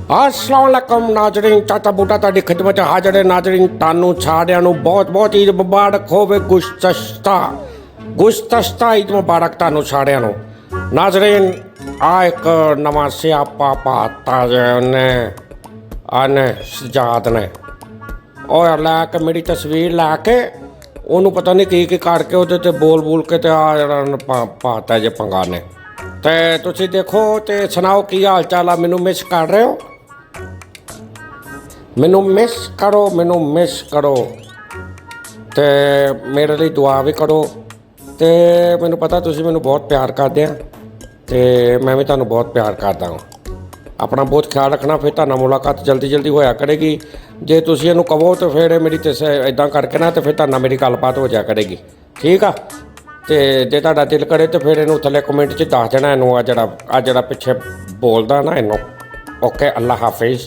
अस्सलाम वालेकुम नाजरीन, चाचा बूटा तुहाडी खिदमत च हाज़र है। नाजरीन तानू सारिਆਂ ਨੂੰ बहुत बहुत ईद मुबारक होवे। गुश्तश्ता ईद मुबारक तानू सारिਆਂ ਨੂੰ। नाजरीन आ एक नवा सियापा पाता ने आने सजाद ने और लैके मेरी तस्वीर लैके ਉਹਨੂੰ पता नहीं की करके ਉਹਦੇ ਤੇ बोल के ते आ पाता जे पंगा ने। ते तुसी देखो ते सुनाओ की हाल चाल आ। मैनू मिस कर रहे हो? मैनू मिस करो ते मेरे लिए दुआ भी करो। ते मैनू पता तुसी मैनू बहुत प्यार करदे आ ते मैं भी तुहानू बहुत प्यार करदा हूँ। अपना बहुत ख्याल रखना, फिर तुहाडे नाल मुलाकात जल्दी जल्दी होया करेगी। जे तुसी इहनू कहो तो फिर मेरी ते इदां करके ना, तो फिर तुहाडे नाल मेरी गलबात हो जाया करेगी, ठीक आ। ते जे तुहाडा दिल करे तो फिर इहनू थल्ले कमेंट च दस देना इहनू आ जिहड़ा पिछे बोलदा ना इहनू। ओके, अल्लाह हाफिज़।